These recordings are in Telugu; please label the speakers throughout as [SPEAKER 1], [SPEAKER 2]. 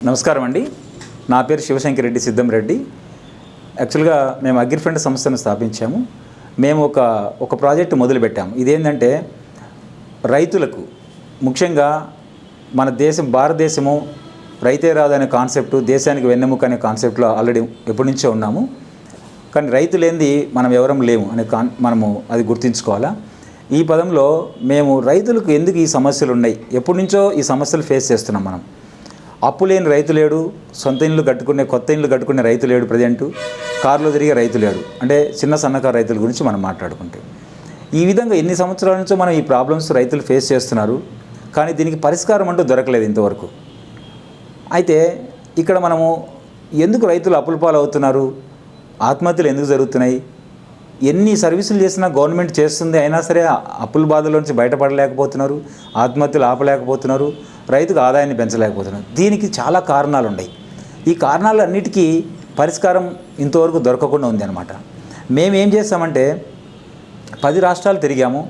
[SPEAKER 1] నమస్కారం అండి. నా పేరు శివశంకర్ రెడ్డి సిద్ధం రెడ్డి. యాక్చువల్గా మేము అగ్రిఫ్రెండ్ సంస్థను స్థాపించాము. మేము ఒక ప్రాజెక్టు మొదలుపెట్టాము. ఇదేంటంటే రైతులకు ముఖ్యంగా మన భారతదేశము రైతే రాదు అనే కాన్సెప్టు, దేశానికి వెన్నెముక అనే కాన్సెప్ట్లో ఆల్రెడీ ఎప్పటి నుంచో ఉన్నాము. కానీ రైతు లేనిది మనం ఎవరం లేము అనే మనము అది గుర్తుంచుకోవాలా. ఈ పదంలో మేము రైతులకు ఎందుకు ఈ సమస్యలు ఉన్నాయి, ఎప్పటి నుంచో ఈ సమస్యలు ఫేస్ చేస్తున్నాం. మనం అప్పు లేని రైతు లేడు, కొత్త ఇండ్లు కట్టుకునే రైతు లేడు, ప్రజెంటు కారులో తిరిగే రైతు లేడు. అంటే చిన్న సన్నకారు రైతుల గురించి మనం మాట్లాడుకుంటే ఈ విధంగా ఎన్ని సంవత్సరాల నుంచో మనం ఈ ప్రాబ్లమ్స్ రైతులు ఫేస్ చేస్తున్నారు. కానీ దీనికి పరిష్కారం అంటూ దొరకలేదు ఇంతవరకు. అయితే ఇక్కడ మనము ఎందుకు రైతులు అప్పుల పాలు అవుతున్నారు, ఆత్మహత్యలు ఎందుకు జరుగుతున్నాయి, ఎన్ని సర్వీసులు చేసినా గవర్నమెంట్ చేస్తుంది, అయినా సరే అప్పుల బాధలోంచి బయటపడలేకపోతున్నారు, ఆత్మహత్యలు ఆపలేకపోతున్నారు, రైతుకు ఆదాయాన్ని పెంచలేకపోతున్నారు. దీనికి చాలా కారణాలు ఉన్నాయి. ఈ కారణాలన్నిటికీ పరిష్కారం ఇంతవరకు దొరకకుండా ఉంది అన్నమాట. మేమేం చేస్తామంటే 10 రాష్ట్రాలు తిరిగాము,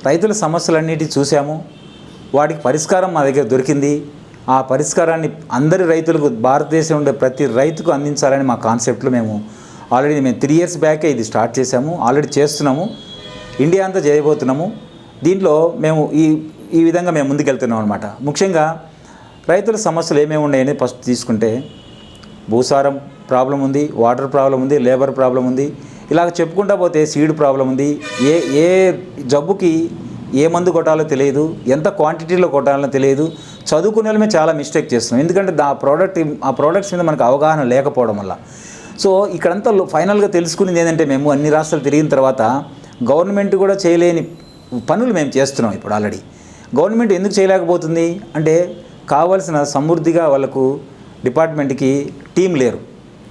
[SPEAKER 1] రైతుల సమస్యలన్నిటి చూసాము, వాటికి పరిష్కారం మా దగ్గర దొరికింది. ఆ పరిష్కారాన్ని అందరి రైతులకు, భారతదేశంలో ఉండే ప్రతి రైతుకు అందించాలని మా కాన్సెప్ట్లో మేము 3 years బ్యాకే ఇది స్టార్ట్ చేసాము. ఆల్రెడీ చేస్తున్నాము, ఇండియా అంతా చేయబోతున్నాము. దీంట్లో మేము ఈ విధంగా మేము ముందుకెళ్తున్నాం అనమాట. ముఖ్యంగా రైతుల సమస్యలు ఏమేమి ఉన్నాయని ఫస్ట్ తీసుకుంటే, భూసారం ప్రాబ్లం ఉంది, వాటర్ ప్రాబ్లం ఉంది, లేబర్ ప్రాబ్లం ఉంది, ఇలాగ చెప్పుకుంటా పోతే సీడ్ ప్రాబ్లం ఉంది. ఏ జబ్బుకి ఏ మందు కొట్టాలో తెలియదు, ఎంత క్వాంటిటీలో కొట్టాలో తెలియదు. చదువుకునే వాళ్ళమే చాలా మిస్టేక్ చేస్తున్నాం, ఎందుకంటే ఆ ప్రోడక్ట్స్ మీద మనకు అవగాహన లేకపోవడం వల్ల. సో ఇక్కడంతా ఫైనల్గా తెలుసుకునేది ఏంటంటే, మేము అన్ని రాష్ట్రాలు తిరిగిన తర్వాత గవర్నమెంట్ కూడా చేయలేని పనులు మేము చేస్తున్నాం ఇప్పుడు ఆల్రెడీ. గవర్నమెంట్ ఎందుకు చేయలేకపోతుంది అంటే, కావాల్సిన సమృద్ధిగా వాళ్ళకు డిపార్ట్మెంట్కి టీం లేరు,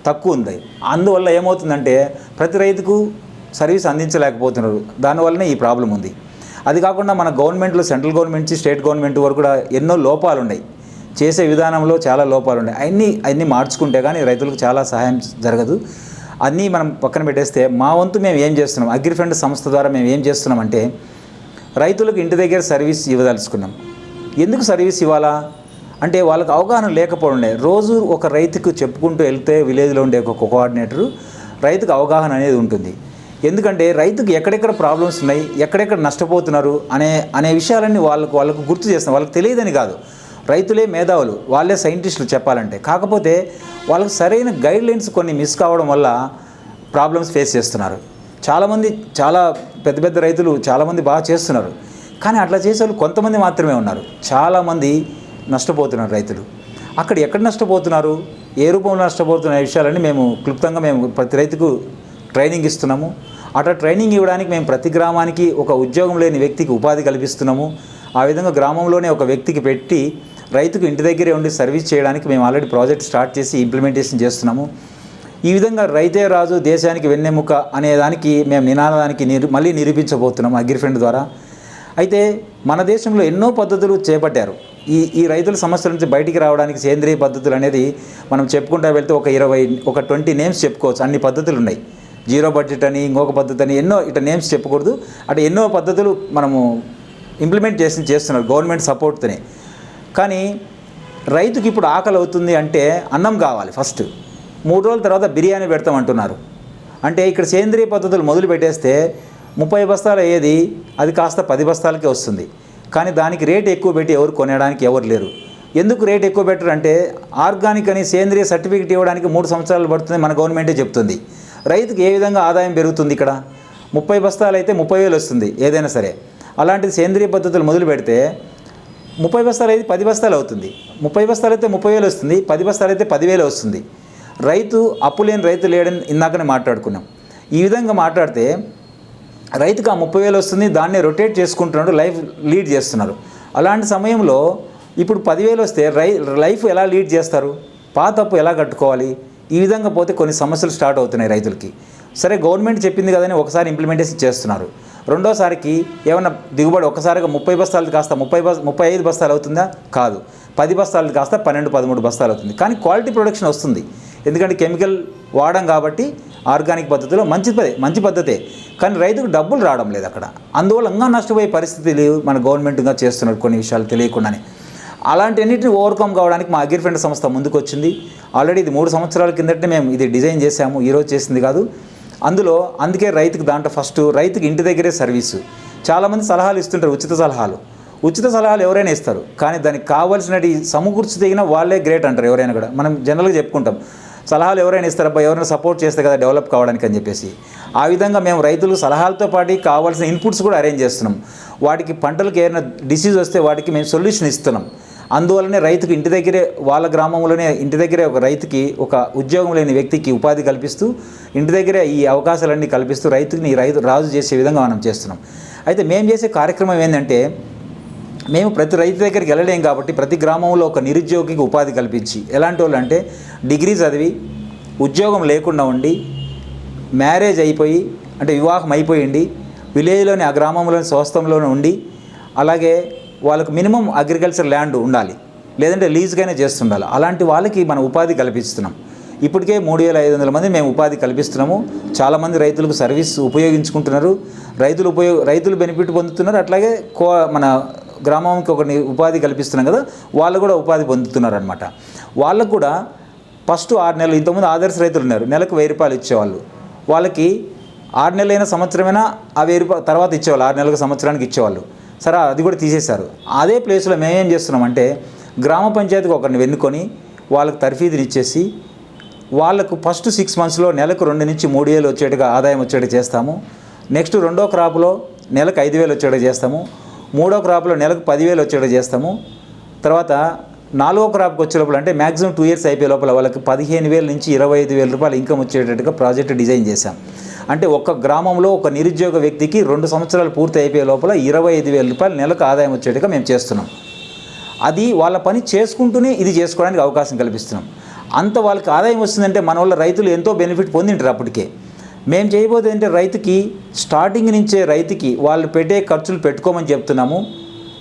[SPEAKER 1] తక్కువ ఉంది. అందువల్ల ఏమవుతుందంటే ప్రతి రైతుకు సర్వీస్ అందించలేకపోతున్నారు. దానివల్లనే ఈ ప్రాబ్లం ఉంది. అది కాకుండా మన గవర్నమెంట్లో సెంట్రల్ గవర్నమెంట్ నుంచి స్టేట్ గవర్నమెంట్ వరకు కూడా ఎన్నో లోపాలు ఉన్నాయి, చేసే విధానంలో చాలా లోపాలు ఉన్నాయి. అన్నీ మార్చుకుంటే కానీ రైతులకు చాలా సహాయం జరగదు. అన్నీ మనం పక్కన పెట్టేస్తే మా వంతు మేము ఏం చేస్తున్నాం, అగ్రిఫ్రెండ్ సంస్థ ద్వారా మేము ఏం చేస్తున్నామంటే, రైతులకు ఇంటి దగ్గర సర్వీస్ ఇవ్వదలుచుకున్నాం. ఎందుకు సర్వీస్ ఇవ్వాలా అంటే, వాళ్ళకి అవగాహన లేకపోవడం. రోజు ఒక రైతుకు చెప్పుకుంటూ వెళ్తే విలేజ్లో ఉండే ఒక కోఆర్డినేటరు రైతుకు అవగాహన అనేది ఉంటుంది. ఎందుకంటే రైతుకు ఎక్కడెక్కడ ప్రాబ్లమ్స్ ఉన్నాయి, ఎక్కడెక్కడ నష్టపోతున్నారు అనే విషయాలన్నీ వాళ్ళకు గుర్తు చేస్తాం. వాళ్ళకి తెలియదని కాదు, రైతులే మేధావులు, వాళ్ళే సైంటిస్టులు చెప్పాలంటే. కాకపోతే వాళ్ళకి సరైన గైడ్లైన్స్ కొన్ని మిస్ కావడం వల్ల ప్రాబ్లమ్స్ ఫేస్ చేస్తున్నారు. చాలామంది చాలా పెద్ద రైతులు చాలామంది బాగా చేస్తున్నారు, కానీ అట్లా చేసే వాళ్ళు కొంతమంది మాత్రమే ఉన్నారు. చాలామంది నష్టపోతున్నారు రైతులు. అక్కడ ఎక్కడ నష్టపోతున్నారు, ఏ రూపంలో నష్టపోతున్న విషయాలన్నీ మేము క్లుప్తంగా ప్రతి రైతుకు ట్రైనింగ్ ఇస్తున్నాము. అట్లా ట్రైనింగ్ ఇవ్వడానికి మేము ప్రతి గ్రామానికి ఒక ఉద్యోగం లేని వ్యక్తికి ఉపాధి కల్పిస్తున్నాము. ఆ విధంగా గ్రామంలోనే ఒక వ్యక్తికి పెట్టి రైతుకు ఇంటి దగ్గరే ఉండి సర్వీస్ చేయడానికి మేము ఆల్రెడీ ప్రాజెక్ట్ స్టార్ట్ చేసి ఇంప్లిమెంటేషన్ చేస్తున్నాము. ఈ విధంగా రైతే రాజు దేశానికి వెన్నెముక అనేదానికి మేము నినాదానికి మళ్ళీ నిరూపించబోతున్నాము అగ్రిఫ్రెండ్ ద్వారా. అయితే మన దేశంలో ఎన్నో పద్ధతులు చేపట్టారు. ఈ రైతుల సమస్యల నుంచి బయటికి రావడానికి సేంద్రియ పద్ధతులు అనేది మనం చెప్పుకుంటూ వెళ్తే ఒక 20 నేమ్స్ చెప్పుకోవచ్చు. అన్ని పద్ధతులు ఉన్నాయి. జీరో బడ్జెట్ అని, ఇంకొక పద్ధతి అని, ఎన్నో ఇట్లా నేమ్స్ చెప్పకూడదు. అంటే ఎన్నో పద్ధతులు మనము ఇంప్లిమెంట్ చేస్తున్నారు గవర్నమెంట్ సపోర్ట్తోనే. కానీ రైతుకి ఇప్పుడు ఆకలి అవుతుంది అంటే అన్నం కావాలి ఫస్ట్. 3 రోజుల తర్వాత బిర్యానీ పెడతామంటున్నారు. అంటే ఇక్కడ సేంద్రియ పద్ధతులు మొదలు పెట్టేస్తే 30 బస్తాలు అయ్యేది అది కాస్త 10 బస్తాలకే వస్తుంది. కానీ దానికి రేట్ ఎక్కువ పెట్టి ఎవరు కొనడానికి ఎవరు లేరు. ఎందుకు రేట్ ఎక్కువ పెట్టరు అంటే, ఆర్గానిక్ అని సేంద్రియ సర్టిఫికేట్ ఇవ్వడానికి 3 సంవత్సరాలు పడుతుంది మన గవర్నమెంటే చెప్తుంది. రైతుకి ఏ విధంగా ఆదాయం పెరుగుతుంది? ఇక్కడ 30 బస్తాలు అయితే 30,000 వస్తుంది ఏదైనా సరే. అలాంటిది సేంద్రియ పద్ధతులు మొదలు పెడితే 30 బస్తాలు అయితే 10 బస్తాలు అవుతుంది. 30 బస్తాలు అయితే 30,000 వస్తుంది, 10 బస్తాలు అయితే 10,000 వస్తుంది. రైతు అప్పు లేని రైతు లేడని ఇందాకనే మాట్లాడుకున్నాం. ఈ విధంగా మాట్లాడితే రైతుకు ఆ 30,000 వస్తుంది, దాన్నే రొటేట్ చేసుకుంటున్నాడు, లైఫ్ లీడ్ చేస్తున్నారు. అలాంటి సమయంలో ఇప్పుడు 10,000 వస్తే లైఫ్ ఎలా లీడ్ చేస్తారు? పాత అప్పు ఎలా కట్టుకోవాలి? ఈ విధంగా పోతే కొన్ని సమస్యలు స్టార్ట్ అవుతున్నాయి రైతులకి. సరే గవర్నమెంట్ చెప్పింది కదని ఒకసారి ఇంప్లిమెంటేషన్ చేస్తున్నారు, రెండోసారికి ఏమన్నా దిగుబడి ఒక్కసారిగా 30 బస్తాలది కాస్త 35 బస్తాలు అవుతుందా? కాదు. 10 బస్తాలది కాస్త 12-13 బస్తాలు అవుతుంది. కానీ క్వాలిటీ ప్రొడక్షన్ వస్తుంది, ఎందుకంటే కెమికల్ వాడడం కాబట్టి. ఆర్గానిక్ పద్ధతిలో మంచి పద్ధతే, కానీ రైతుకు డబ్బులు రావడం లేదు అక్కడ. అందువల్ల ఇంకా నష్టపోయే పరిస్థితులు మన గవర్నమెంట్గా చేస్తున్నారు కొన్ని విషయాలు తెలియకుండానే. అలాంటివన్నిటిని ఓవర్కమ్ కావడానికి మా అగ్రిఫ్రెండ్ సంస్థ ముందుకు వచ్చింది. ఆల్రెడీ ఇది 3 సంవత్సరాల కిందటే మేము ఇది డిజైన్ చేసాము, ఈరోజు చేసింది కాదు. అందుకే రైతుకి దాంట్లో ఫస్ట్ రైతుకి ఇంటి దగ్గరే సర్వీసు. చాలామంది సలహాలు ఇస్తుంటారు, ఉచిత సలహాలు ఎవరైనా ఇస్తారు, కానీ దానికి కావాల్సినవి సమకూర్చి తగిన వాళ్ళే గ్రేట్ అంటారు ఎవరైనా కూడా. మనం జనరల్గా చెప్పుకుంటాం సలహాలు ఎవరైనా ఇస్తారబ్బా, ఎవరైనా సపోర్ట్ చేస్తే కదా డెవలప్ కావడానికి అని చెప్పేసి. ఆ విధంగా మేము రైతులకు సలహాలతో పాటు కావాల్సిన ఇన్పుట్స్ కూడా అరేంజ్ చేస్తున్నాం. వాటికి పంటలకు ఏదైనా డిసీజ్ వస్తే వాటికి మేము సొల్యూషన్ ఇస్తున్నాం. అందువల్లనే రైతుకు ఇంటి దగ్గరే, వాళ్ళ గ్రామంలోనే ఇంటి దగ్గరే ఒక రైతుకి, ఒక ఉద్యోగం లేని వ్యక్తికి ఉపాధి కల్పిస్తూ ఇంటి దగ్గరే ఈ అవకాశాలన్నీ కల్పిస్తూ రైతుని రాజు చేసే విధంగా మనం చేస్తున్నాం. అయితే మేము చేసే కార్యక్రమం ఏంటంటే, మేము ప్రతి రైతు దగ్గరికి వెళ్ళలేం కాబట్టి ప్రతి గ్రామంలో ఒక నిరుద్యోగికి ఉపాధి కల్పించి, ఎలాంటి వాళ్ళు అంటే డిగ్రీ చదివి ఉద్యోగం లేకుండా ఉండి, మ్యారేజ్ అయిపోయి అంటే వివాహం అయిపోయింది, విలేజ్లోని ఆ గ్రామంలోని స్వస్థంలోనే ఉండి, అలాగే వాళ్ళకు మినిమం అగ్రికల్చర్ ల్యాండ్ ఉండాలి, లేదంటే లీజ్గానే చేస్తుండాలి. అలాంటి వాళ్ళకి మనం ఉపాధి కల్పిస్తున్నాం. ఇప్పటికే 3500 మంది మేము ఉపాధి కల్పిస్తున్నాము. చాలామంది రైతులకు సర్వీస్ ఉపయోగించుకుంటున్నారు, రైతులు బెనిఫిట్ పొందుతున్నారు. అట్లాగే మన గ్రామంకి ఒక ఉపాధి కల్పిస్తున్నాం కదా, వాళ్ళు కూడా ఉపాధి పొందుతున్నారు అనమాట. వాళ్ళకు కూడా ఫస్ట్ 6 నెలలు, ఇంతకుముందు ఆదర్శ రైతులు ఉన్నారు, నెలకు 1000 రూపాయలు ఇచ్చేవాళ్ళు. వాళ్ళకి 6 నెలలైనా సంవత్సరమైనా ఆ 1000 రూపాయలు తర్వాత ఇచ్చేవాళ్ళు, 6 నెలలకు సంవత్సరానికి ఇచ్చేవాళ్ళు. సరే, అది కూడా తీసేశారు. అదే ప్లేస్లో మేమేం చేస్తున్నామంటే, గ్రామ పంచాయతీకి ఒకరిని వెన్నుకొని వాళ్ళకి తర్ఫీదుని ఇచ్చేసి, వాళ్ళకు ఫస్ట్ 6 మంత్స్లో నెలకు 2 నుంచి 3 వేలు వచ్చేట్టుగా ఆదాయం వచ్చేట్టుగా చేస్తాము. నెక్స్ట్ 2వ క్రాప్లో నెలకు 5000 వచ్చేట్టుగా చేస్తాము. 3వ క్రాప్లో నెలకు 10,000 వచ్చేట్టుగా చేస్తాము. తర్వాత 4వ క్రాప్కి వచ్చే లోపల అంటే మ్యాక్సిమం 2 ఇయర్స్ అయిపోయే లోపల వాళ్ళకి 15,000 నుంచి 25,000 రూపాయలు ఇన్కమ్ వచ్చేటట్టుగా ప్రాజెక్ట్ డిజైన్ చేశాం. అంటే ఒక్క గ్రామంలో ఒక నిరుద్యోగ వ్యక్తికి 2 సంవత్సరాలు పూర్తి అయిపోయే లోపల 25,000 రూపాయలు నెలకు ఆదాయం వచ్చేట్టుగా మేము చేస్తున్నాం. అది వాళ్ళ పని చేసుకుంటూనే ఇది చేసుకోవడానికి అవకాశం కల్పిస్తున్నాం. అంత వాళ్ళకి ఆదాయం వస్తుందంటే మన వల్ల రైతులు ఎంతో బెనిఫిట్ పొందింటారు. అప్పటికే మేము చేయబోతే అంటే రైతుకి స్టార్టింగ్ నుంచే రైతుకి వాళ్ళు పెట్టే ఖర్చులు పెట్టుకోమని చెప్తున్నాము.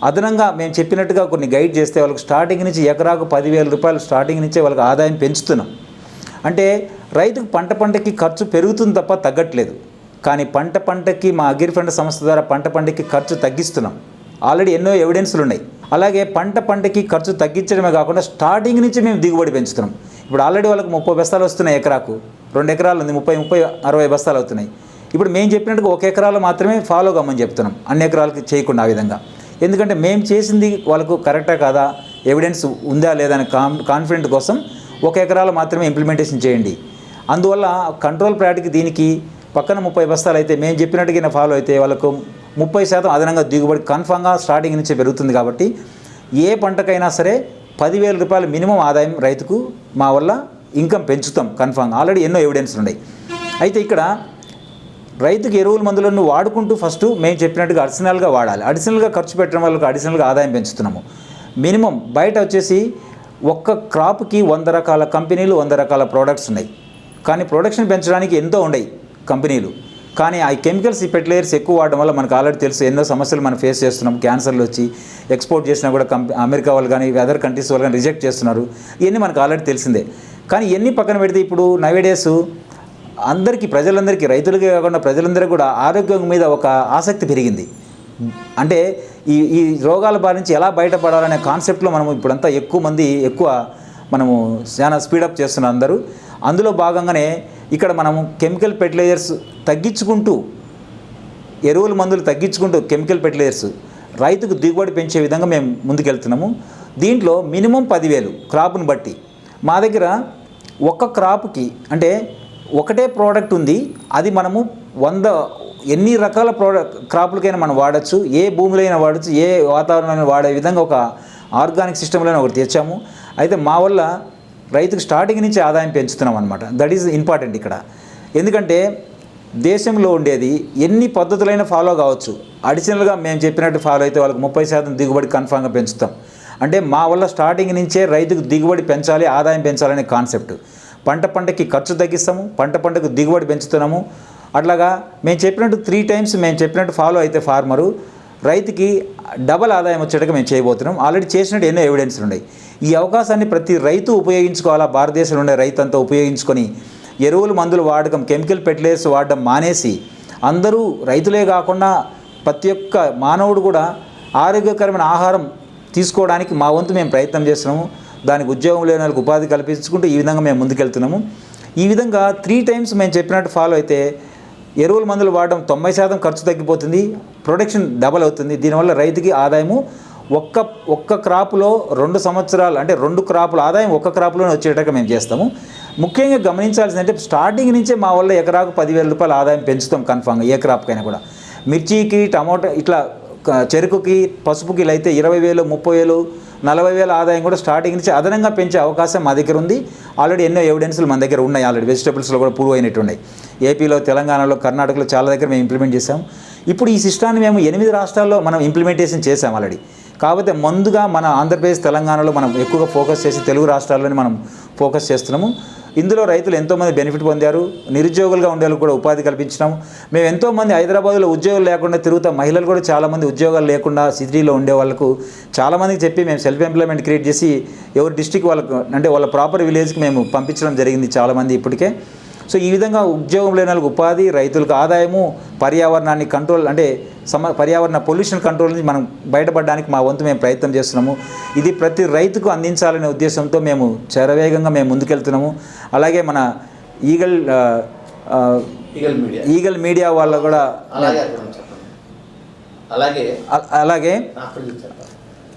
[SPEAKER 1] అదనంగా మేము చెప్పినట్టుగా కొన్ని గైడ్ చేస్తే వాళ్ళకి స్టార్టింగ్ నుంచి ఎకరాకు 10,000 రూపాయలు స్టార్టింగ్ నుంచే వాళ్ళకి ఆదాయం పెంచుతున్నాం. అంటే రైతుకు పంటకి ఖర్చు పెరుగుతుంది తప్ప తగ్గట్లేదు. కానీ పంటకి మా అగ్రిఫండ్ సంస్థ ద్వారా పంటకి ఖర్చు తగ్గిస్తున్నాం. ఆల్రెడీ ఎన్నో ఎవిడెన్స్లు ఉన్నాయి. అలాగే పంటకి ఖర్చు తగ్గించడమే కాకుండా స్టార్టింగ్ నుంచి మేము దిగుబడి పెంచుతున్నాం. ఇప్పుడు ఆల్రెడీ వాళ్ళకి 30 బస్తాలు వస్తున్నాయి ఎకరాకు, 2 ఎకరాలు ఉంది, 30, 60 బస్తాలు అవుతున్నాయి. ఇప్పుడు మేము చెప్పినట్టుగా 1 ఎకరాలు మాత్రమే ఫాలో కమ్మని చెప్తున్నాం, అన్ని ఎకరాలకి చేయకుండా ఆ విధంగా. ఎందుకంటే మేము చేసింది వాళ్ళకు కరెక్టా కాదా, ఎవిడెన్స్ ఉందా లేదా అని కాన్ఫిడెంట్ కోసం 1 ఎకరాలు మాత్రమే ఇంప్లిమెంటేషన్ చేయండి. అందువల్ల కంట్రోల్ ప్లాట్కి దీనికి పక్కన 30 బస్తాలు అయితే మేము చెప్పినట్టుగా ఫాలో అయితే వాళ్ళకు 30% అదనంగా దిగుబడి కన్ఫామ్గా స్టార్టింగ్ నుంచే పెరుగుతుంది. కాబట్టి ఏ పంటకైనా సరే 10,000 రూపాయలు మినిమం ఆదాయం రైతుకు మా వల్ల ఇన్కమ్ పెంచుతాం కన్ఫామ్గా. ఆల్రెడీ ఎన్నో ఎవిడెన్స్లు ఉన్నాయి. అయితే ఇక్కడ రైతుకు ఎరువుల మందులను వాడుకుంటూ ఫస్ట్ మేము చెప్పినట్టుగా అడిషనల్గా వాడాలి. అడిషనల్గా ఖర్చు పెట్టడం వల్ల అడిషనల్గా ఆదాయం పెంచుతున్నాము. మినిమం బయట వచ్చేసి ఒక్క క్రాప్కి 100 రకాల కంపెనీలు, 100 రకాల ప్రోడక్ట్స్ ఉన్నాయి. కానీ ప్రొడక్షన్ పెంచడానికి ఎంతో ఉన్నాయి కంపెనీలు. కానీ ఆ కెమికల్స్, ఈ ఫెర్టిలైజర్స్ ఎక్కువ వాడడం వల్ల మనకు ఆల్రెడీ తెలుసు ఎన్నో సమస్యలు మనం ఫేస్ చేస్తున్నాం. క్యాన్సర్లు వచ్చి ఎక్స్పోర్ట్ చేసినా కూడా అమెరికా వాళ్ళు కానీ అదర్ కంట్రీస్ వాళ్ళు కానీ రిజెక్ట్ చేస్తున్నారు. ఇవన్నీ మనకు ఆల్రెడీ తెలిసిందే. కానీ ఇవన్నీ పక్కన పెడితే ఇప్పుడు నవేడేస్ అందరికీ, ప్రజలందరికీ, రైతులకే కాకుండా ప్రజలందరికీ కూడా ఆరోగ్యం మీద ఒక ఆసక్తి పెరిగింది. అంటే ఈ రోగాల బారి నుంచి ఎలా బయటపడాలనే కాన్సెప్ట్లో మనము ఇప్పుడంతా ఎక్కువ మనము చాలా స్పీడప్ చేస్తున్నారు అందరూ. అందులో భాగంగానే ఇక్కడ మనము కెమికల్ ఫెర్టిలైజర్స్ తగ్గించుకుంటూ, ఎరువుల మందులు తగ్గించుకుంటూ కెమికల్ ఫెర్టిలైజర్స్ రైతుకు దిగుబడి పెంచే విధంగా మేము ముందుకెళ్తున్నాము. దీంట్లో మినిమం 10,000 క్రాప్ను బట్టి మా దగ్గర ఒక్క క్రాప్కి అంటే ఒకటే ప్రోడక్ట్ ఉంది. అది మనము 100 ఎన్ని రకాల క్రాపులకైనా మనం వాడచ్చు, ఏ భూమిలో అయినా వాడచ్చు, ఏ వాతావరణంలో వాడే విధంగా ఒక ఆర్గానిక్ సిస్టంలోనే ఒకటి తెచ్చాము. అయితే మా వల్ల రైతుకు స్టార్టింగ్ నుంచి ఆదాయం పెంచుతున్నాం అనమాట. దట్ ఈజ్ ఇంపార్టెంట్ ఇక్కడ. ఎందుకంటే దేశంలో ఉండేది ఎన్ని పద్ధతులైనా ఫాలో కావచ్చు, అడిషనల్గా మేము చెప్పినట్టు ఫాలో అయితే వాళ్ళకి 30% దిగుబడి కన్ఫామ్గా పెంచుతాం. అంటే మా వల్ల స్టార్టింగ్ నుంచే రైతుకు దిగుబడి పెంచాలి, ఆదాయం పెంచాలనే కాన్సెప్ట్. పంటకి ఖర్చు తగ్గిస్తాము, పంటకు దిగుబడి పెంచుతున్నాము. అట్లాగా మేము చెప్పినట్టు 3 టైమ్స్ మేము చెప్పినట్టు ఫాలో అయితే ఫార్మరు రైతుకి డబల్ ఆదాయం వచ్చేట్టుగా మేము చేయబోతున్నాం. ఆల్రెడీ చేసినట్టు ఎన్నో ఎవిడెన్స్లు ఉన్నాయి. ఈ అవకాశాన్ని ప్రతి రైతు ఉపయోగించుకోవాలా. భారతదేశంలో ఉండే రైతు అంతా ఉపయోగించుకొని ఎరువులు, మందులు వాడకం, కెమికల్ ఫెర్టిలైజర్స్ వాడడం మానేసి అందరూ, రైతులే కాకుండా ప్రతి ఒక్క మానవుడు కూడా ఆరోగ్యకరమైన ఆహారం తీసుకోవడానికి మా వంతు మేము ప్రయత్నం చేస్తున్నాము. దానికి ఉద్యోగం లేని వాళ్ళకి ఉపాధి కల్పించుకుంటూ ఈ విధంగా మేము ముందుకెళ్తున్నాము. ఈ విధంగా 3 టైమ్స్ మేము చెప్పినట్టు ఫాలో అయితే ఎరువుల మందులు వాడడం 90% ఖర్చు తగ్గిపోతుంది, ప్రొడక్షన్ డబల్ అవుతుంది. దీనివల్ల రైతుకి ఆదాయము ఒక్క క్రాప్లో 2 సంవత్సరాలు అంటే 2 క్రాపుల ఆదాయం ఒక్క క్రాప్లోనే వచ్చేటట్టుగా మేము చేస్తాము. ముఖ్యంగా గమనించాల్సిందంటే స్టార్టింగ్ నుంచే మా వల్ల ఎకరాకు 10,000 రూపాయల ఆదాయం పెంచుతాం కన్ఫామ్గా ఏ క్రాప్కైనా కూడా. మిర్చికి, టమాటో ఇట్లా చెరుకుకి, పసుపుకి ఇలా అయితే 20,000, 30,000, 40,000 ఆదాయం కూడా స్టార్టింగ్ నుంచి అదనంగా పెంచే అవకాశం మా దగ్గర ఉంది. ఆల్రెడీ ఎన్నో ఎవిడెన్స్లు మన దగ్గర ఉన్నాయి. ఆల్రెడీ వెజిటబుల్స్లో కూడా ప్రూవ్ అయినట్టు ఉన్నాయి. ఏపీలో, తెలంగాణలో, కర్ణాటకలో చాలా దగ్గర మేము ఇంప్లిమెంట్ చేసాం. ఇప్పుడు ఈ సిస్టాన్ని మేము 8 రాష్ట్రాల్లో మనం ఇంప్లిమెంటేషన్ చేసాం ఆల్రెడీ. కాకపోతే ముందుగా మన ఆంధ్రప్రదేశ్, తెలంగాణలో మనం ఎక్కువగా ఫోకస్ చేసి తెలుగు రాష్ట్రాల్లోనే మనం ఫోకస్ చేస్తున్నాము. ఇందులో రైతులు ఎంతోమంది బెనిఫిట్ పొందారు. నిరుద్యోగులుగా ఉండే వాళ్ళకి కూడా ఉపాధి కల్పించినాము. మేము ఎంతోమంది హైదరాబాద్లో ఉద్యోగాలు లేకుండా తిరుగుతాం. మహిళలు కూడా చాలామంది ఉద్యోగాలు లేకుండా సిటీలో ఉండే వాళ్ళకు చాలామందికి చెప్పి మేము సెల్ఫ్ ఎంప్లాయ్మెంట్ క్రియేట్ చేసి ఎవరి డిస్టిక్ వాళ్ళకు అంటే వాళ్ళ ప్రాపర్ విలేజ్కి మేము పంపించడం జరిగింది చాలామంది ఇప్పటికే. సో ఈ విధంగా ఉద్యోగం లేని వాళ్ళకి ఉపాధి, రైతులకు ఆదాయము, పర్యావరణాన్ని కంట్రోల్ అంటే పర్యావరణ పొల్యూషన్ కంట్రోల్ నుంచి మనం బయటపడడానికి మా వంతు మేము ప్రయత్నం చేస్తున్నాము. ఇది ప్రతి రైతుకు అందించాలనే ఉద్దేశంతో మేము శరవేగంగా మేము ముందుకెళ్తున్నాము. అలాగే మన ఈగల్ మీడియా వాళ్ళు కూడా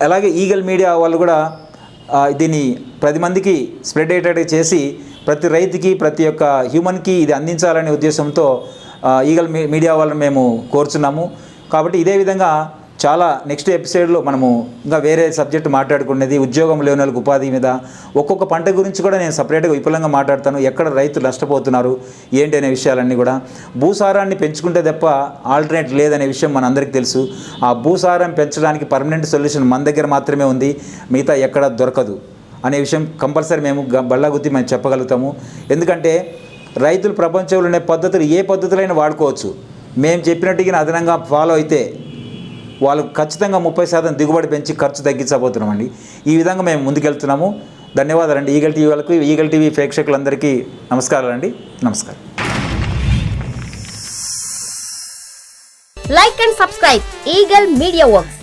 [SPEAKER 1] అలాగే ఈగల్ మీడియా వాళ్ళు కూడా దీన్ని 10 మందికి స్ప్రెడ్ అయ్యేటట్టు చేసి ప్రతి రైతుకి, ప్రతి ఒక్క హ్యూమన్కి ఇది అందించాలనే ఉద్దేశంతో ఈగల్ మీడియా వాళ్ళని మేము కోరుచున్నాము. కాబట్టి ఇదే విధంగా చాలా నెక్స్ట్ ఎపిసోడ్లో మనము ఇంకా వేరే సబ్జెక్ట్ మాట్లాడుకునేది ఉద్యోగం లేని వాళ్ళకి ఉపాధి మీద, ఒక్కొక్క పంట గురించి కూడా నేను సపరేట్గా విపులంగా మాట్లాడతాను. ఎక్కడ రైతులు నష్టపోతున్నారు ఏంటి అనే విషయాలన్నీ కూడా. భూసారాన్ని పెంచుకుంటే తప్ప ఆల్టర్నేట్ లేదనే విషయం మనందరికీ తెలుసు. ఆ భూసారం పెంచడానికి పర్మనెంట్ సొల్యూషన్ మన దగ్గర మాత్రమే ఉంది, మిగతా ఎక్కడ దొరకదు అనే విషయం కంపల్సరీ మేము బళ్ళగుద్ది మేము చెప్పగలుగుతాము. ఎందుకంటే రైతులు ప్రపంచంలో ఉండే పద్ధతులు ఏ పద్ధతులైనా వాడుకోవచ్చు. మేము చెప్పినట్టుగా అదనంగా ఫాలో అయితే వాళ్ళు ఖచ్చితంగా 30% దిగుబడి పెంచి ఖర్చు తగ్గించబోతున్నామండి. ఈ విధంగా మేము ముందుకెళ్తున్నాము. ధన్యవాదాలండి ఈగల్ టీవీ వాళ్ళకు, ఈగల్ టీవీ ప్రేక్షకులందరికీ నమస్కారాలండి. నమస్కారం.
[SPEAKER 2] Like and subscribe Eagle Media Works.